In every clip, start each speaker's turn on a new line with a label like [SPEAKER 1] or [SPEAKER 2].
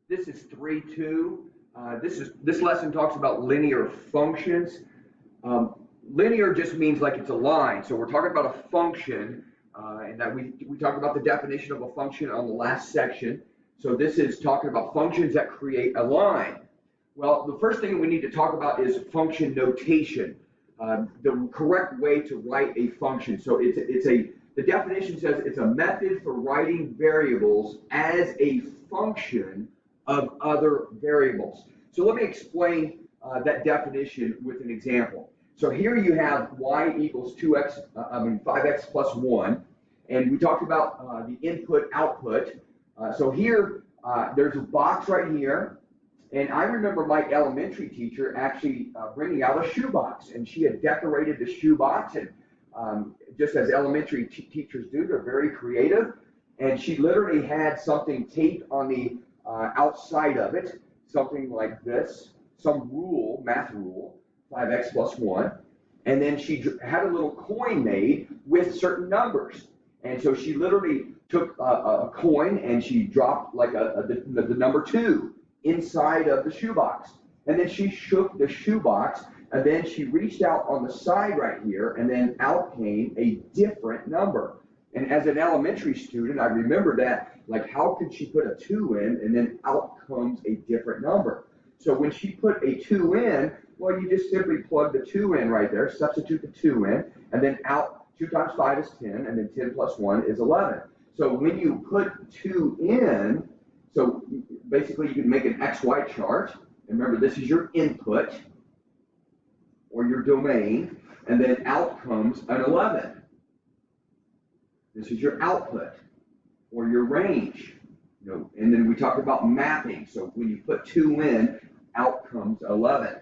[SPEAKER 1] This is 3-2. This lesson talks about linear functions. Linear just means like it's a line. So we're talking about a function, and that we talked about the definition of a function on the last section. So this is talking about functions that create a line. Well, the first thing we need to talk about is function notation, the correct way to write a function. So the definition says it's a method for writing variables as a function of other variables. So let me explain that definition with an example. So here you have y equals 5x plus 1, and we talked about the input output. So here there's a box right here, and I remember my elementary teacher actually bringing out a shoebox, and she had decorated the shoebox, and just as elementary teachers do, they're very creative, and she literally had something taped on the outside of it, something like this, some rule, math rule, 5x plus 1, and then she had a little coin made with certain numbers. And so she literally took a coin and she dropped like the number 2 inside of the shoebox. And then she shook the shoebox, and then she reached out on the side right here, and then out came a different number. And as an elementary student, I remember that, like, how could she put a 2 in and then out comes a different number? So when she put a 2 in, well, you just simply plug the 2 in right there, substitute the 2 in, and then out 2 times 5 is 10, and then 10 plus 1 is 11. So when you put 2 in, so basically you can make an XY chart. And remember, this is your input or your domain, and then out comes an 11. This is your output or your range. And then we talked about mapping. So when you put 2 in, out comes 11.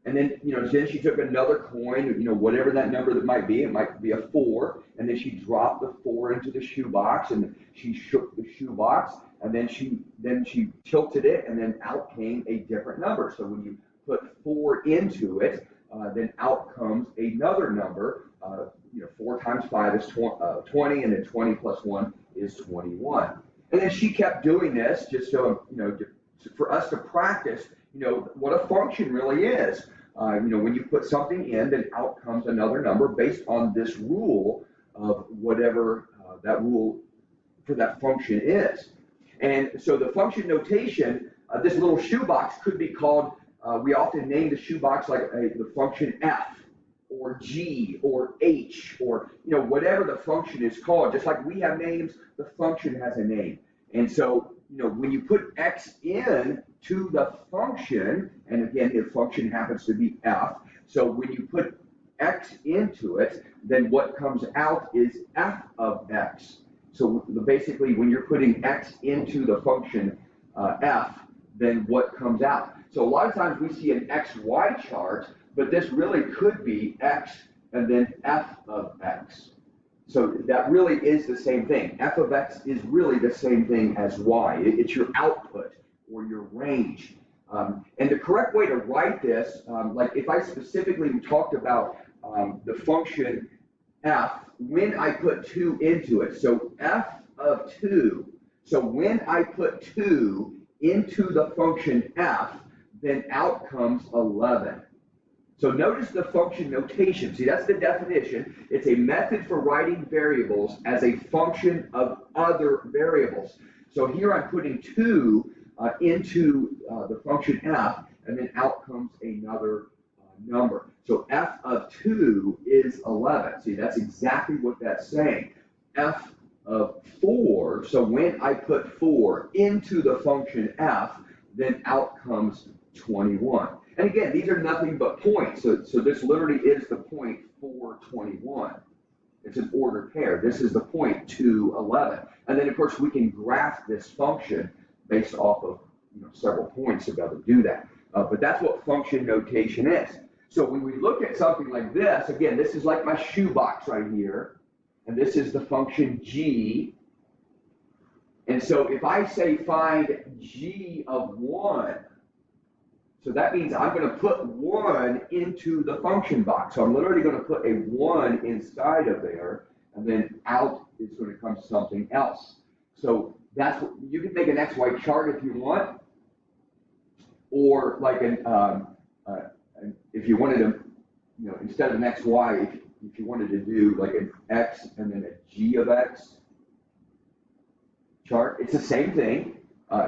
[SPEAKER 1] And then, then she took another coin, whatever that number that might be. It might be a 4, and then she dropped the 4 into the shoebox, and she shook the shoebox, and then she tilted it, and then out came a different number. So when you put 4 into it, then out comes another number. 4 times 5 is 20, and then 20 plus 1 is 21. And then she kept doing this just so, for us to practice, what a function really is. When you put something in, then out comes another number based on this rule of whatever that rule for that function is. And so the function notation, this little shoebox could be called, we often name the shoebox like the function f or g or h or whatever the function is called. Just like we have names, the function has a name. And so when you put x in to the function, and again, the function happens to be f, so when you put x into it, then what comes out is f of x. So basically, when you're putting x into the function f, then what comes out? So a lot of times we see an xy chart, but this really could be x and then f of x. So that really is the same thing. F of x is really the same thing as y. It's your output or your range. And the correct way to write this, like if I specifically talked about the function f, when I put 2 into it, so f of 2, so when I put 2 into the function f, then out comes 11. So notice the function notation. See, that's the definition. It's a method for writing variables as a function of other variables. So here I'm putting 2 into the function f, and then out comes another number. So f of 2 is 11. See, that's exactly what that's saying. F of 4, so when I put 4 into the function f, then out comes 21. And again, these are nothing but points. So this literally is the point 421. It's an ordered pair. This is the point 211. And then, of course, we can graph this function based off of several points to be able to do that. But that's what function notation is. So when we look at something like this, again, this is like my shoebox right here. And this is the function g. And so if I say find g of 1, so that means I'm going to put 1 into the function box. So I'm literally going to put a 1 inside of there, and then out is going to come something else. So that's what you can make an XY chart if you want. or like if you wanted to, instead of an x, y, if you wanted to do like an x and then a g of x chart, it's the same thing.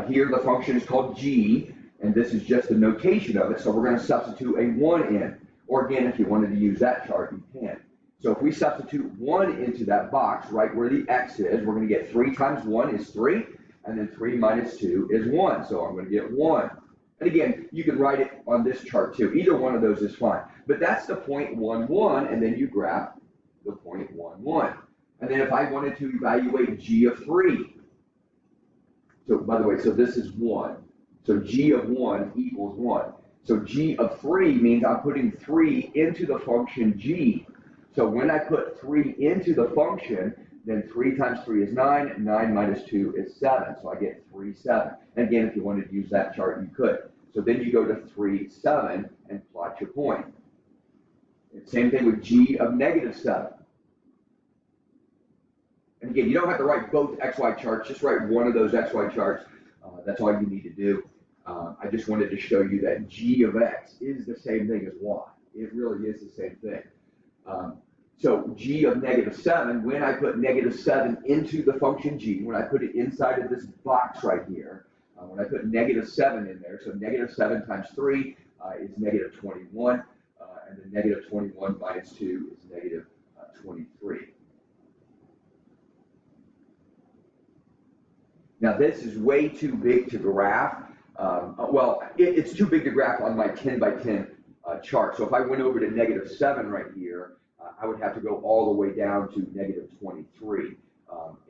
[SPEAKER 1] Here the function is called g, and this is just the notation of it, so we're going to substitute a 1 in. Or again, if you wanted to use that chart, you can. So if we substitute 1 into that box, right where the x is, we're going to get 3 times 1 is 3, and then 3 minus 2 is 1. So I'm going to get 1. And again, you can write it on this chart too. Either one of those is fine. But that's the 0.11, and then you graph the 0.11. And then if I wanted to evaluate g of 3, so by the way, so this is 1. So g of 1 equals 1. So g of 3 means I'm putting 3 into the function g. So when I put 3 into the function, then 3 times 3 is 9, and 9 minus 2 is 7. So I get 3, 7. And again, if you wanted to use that chart, you could. So then you go to 3, 7, and plot your point. And same thing with g of negative 7. And again, you don't have to write both XY charts, just write one of those XY charts. That's all you need to do. I just wanted to show you that g of x is the same thing as y. It really is the same thing. So g of negative 7, when I put negative 7 into the function g, when I put it inside of this box right here, when I put negative 7 in there, so negative 7 times 3 is negative 21, and then negative 21 minus 2 is negative 23. Now this is way too big to graph. It's too big to graph on my 10 by 10 chart. So if I went over to negative 7 right here, I would have to go all the way down to negative 23,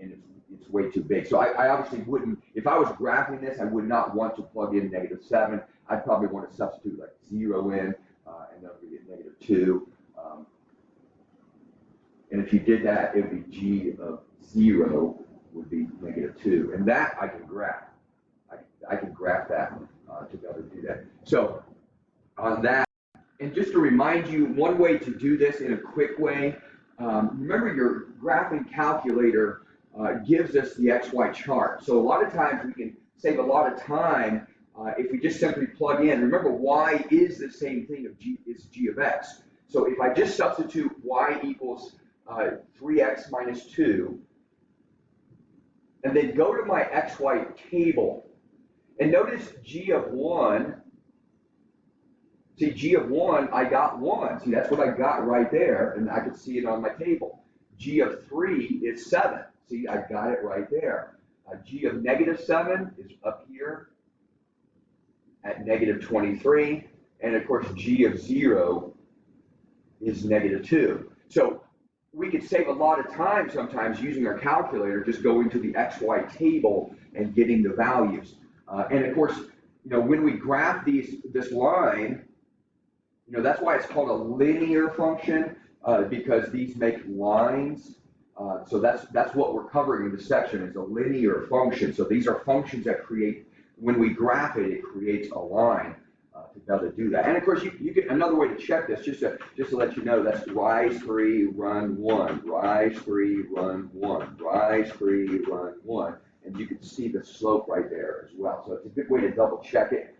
[SPEAKER 1] and it's way too big. So I obviously wouldn't, if I was graphing this, I would not want to plug in negative 7. I'd probably want to substitute like 0 in, and then we get negative 2. And if you did that, it would be g of 0 would be negative 2. And that I can graph. I can graph that to be able to do that. So on that, and just to remind you, one way to do this in a quick way, remember your graphing calculator gives us the XY chart. So a lot of times we can save a lot of time if we just simply plug in. Remember, y is the same thing of g is g of x. So if I just substitute y equals 3x minus 2, and then go to my XY table, and notice g of 1, see g of 1, I got 1. See, that's what I got right there, and I could see it on my table. G of 3 is 7. See, I got it right there. G of negative 7 is up here at negative 23, and of course g of 0 is negative 2. So we could save a lot of time sometimes using our calculator, just going to the XY table and getting the values. And of course, when we graph this line, that's why it's called a linear function, because these make lines. So that's what we're covering in this section is a linear function. So these are functions that create, when we graph it, it creates a line to be able to do that. And of course, you get another way to check this, just to let you know, that's rise 3, run 1, rise 3, run 1, rise 3, run 1. And you can see the slope right there as well. So it's a good way to double check it.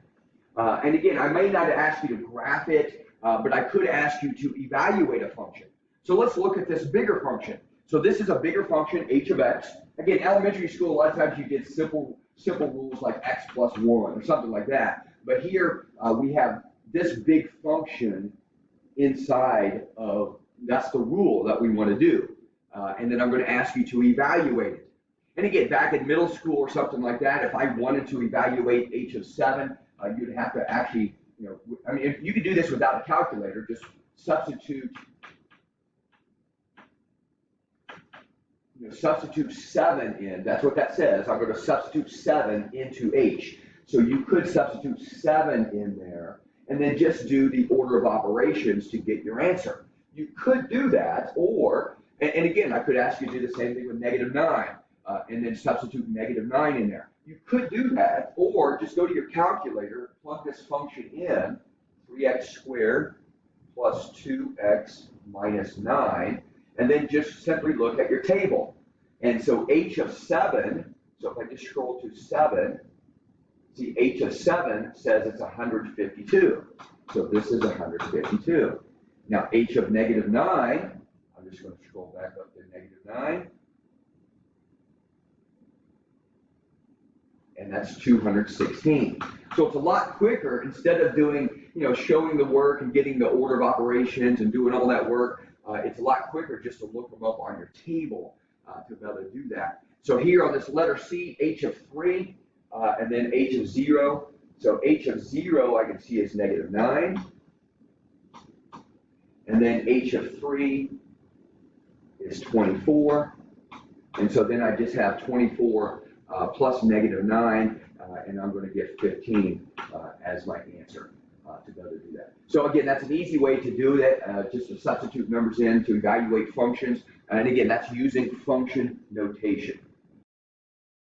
[SPEAKER 1] And again, I may not ask you to graph it, but I could ask you to evaluate a function. So let's look at this bigger function. So this is a bigger function, h of x. Again, elementary school, a lot of times you get simple rules like x plus 1 or something like that. But here we have this big function inside of, that's the rule that we want to do. And then I'm going to ask you to evaluate it. And again, back in middle school or something like that, if I wanted to evaluate h of 7, you'd have to actually, if you could do this without a calculator, just substitute, substitute 7 in. That's what that says. I'm going to substitute 7 into h. So you could substitute 7 in there, and then just do the order of operations to get your answer. You could do that, or, and again, I could ask you to do the same thing with negative 9. And then substitute negative 9 in there. You could do that, or just go to your calculator, plug this function in, 3x squared plus 2x minus 9, and then just simply look at your table. And so h of 7, so if I just scroll to 7, See, h of 7 says it's 152. So this is 152. Now h of negative 9, I'm just going to scroll back up to negative 9. And that's 216. So it's a lot quicker, instead of doing, showing the work and getting the order of operations and doing all that work, it's a lot quicker just to look them up on your table to be able to do that. So here on this letter C, h of 3, and then h of 0. So h of 0 I can see is negative 9. And then h of 3 is 24. And so then I just have 24 plus negative 9, and I'm going to get 15 as my answer to be able to do that. So again, that's an easy way to do it, just to substitute numbers in to evaluate functions. And again, that's using function notation.